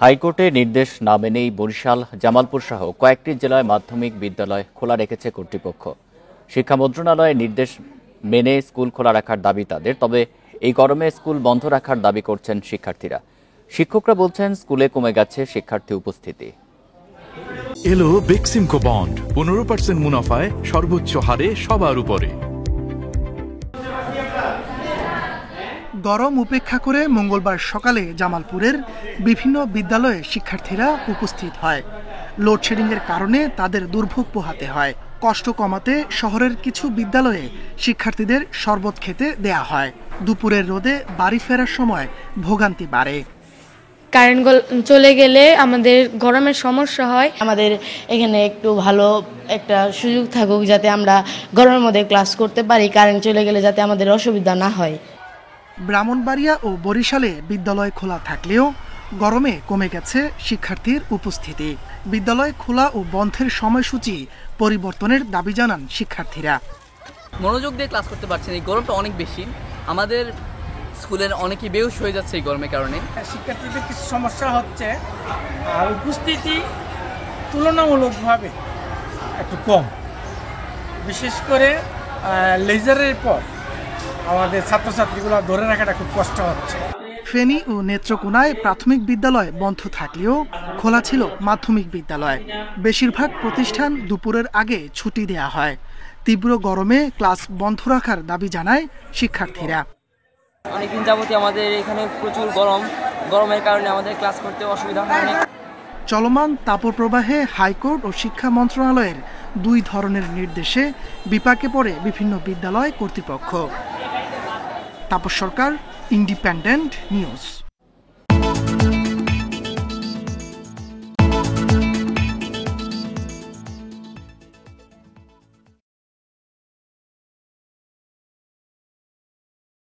হাইকোর্টের নির্দেশ না মেনেই বরিশাল, জামালপুর সহ কয়েকটি জেলায় মাধ্যমিক বিদ্যালয় খোলা রেখেছে কর্তৃপক্ষ। শিক্ষা মন্ত্রণালয়ের নির্দেশ মেনে স্কুল খোলা রাখার দাবি তাদের, তবে এই গরমে স্কুল বন্ধ রাখার দাবি করছেন শিক্ষার্থীরা। শিক্ষকরা বলছেন স্কুলে কমে গেছে শিক্ষার্থী উপস্থিতি। এলো বেক্সিমকো বন্ড 15% মুনাফায় সর্বোচ্চ হারে সবার উপরে। গরম উপেক্ষা করে মঙ্গলবার সকালে জামালপুরের বিভিন্ন বিদ্যালয়ে শিক্ষার্থীরা উপস্থিত হয়। লোডশেডিংয়ের কারণে তাদের দুর্ভোগ পোহাতে হয়। কষ্ট কমাতে শহরের কিছু বিদ্যালয়ে শিক্ষার্থীদের শরবত খেতে দেয়া হয়। দুপুরের রোদে বাড়ি ফেরার সময় ভোগান্তি বাড়ে। কারেন্ট চলে গেলে আমাদের গরমের সমস্যা হয়। আমাদের এখানে একটু ভালো একটা সুযোগ থাকুক, যাতে আমরা গরমের মধ্যে ক্লাস করতে পারি। কারেন্ট চলে গেলে যাতে আমাদের অসুবিধা না হয়। ব্রাহ্মণবাড়িয়া ও বরিশালে বিদ্যালয় খোলা থাকলেও গরমে কমে গেছে শিক্ষার্থীর উপস্থিতি। বিদ্যালয় খোলা ও বন্ধের সময়সূচি পরিবর্তনের দাবি জানান শিক্ষার্থীরা। মনোযোগ দিয়ে ক্লাস করতে পারছেন, এই গরমটা অনেক বেশি। আমাদের স্কুলের অনেকেই বেহুশ হয়ে যাচ্ছে এই গরমের কারণে। শিক্ষার্থীদের কিছু সমস্যা হচ্ছে, আর উপস্থিতি তুলনামূলকভাবে একটু কম। বিশেষ করে লেজারের পর আমাদের ছাত্রছাত্রীগুলো ধরে রাখাটা খুব কষ্ট হচ্ছে। ফেনী ও নেত্রকোনায় প্রাথমিক বিদ্যালয় বন্ধ থাকলেও খোলা ছিল মাধ্যমিক বিদ্যালয়। বেশিরভাগ প্রতিষ্ঠান দুপুরের আগে ছুটি দেয়া হয়। তীব্র গরমে ক্লাস বন্ধ রাখার দাবি জানায় শিক্ষার্থীরা। অনেকদিন যাবতীয় আমাদের এখানে প্রচুর গরমের কারণে আমাদের ক্লাস করতে অসুবিধা হয়। চলমান তাপপ্রবাহে হাইকোর্ট ও শিক্ষা মন্ত্রণালয়ের দুই ধরনের নির্দেশে বিপাকে পড়ে বিভিন্ন বিদ্যালয় কর্তৃপক্ষ। তাপস সরকার, ইন্ডিপেন্ডেন্ট নিউজ।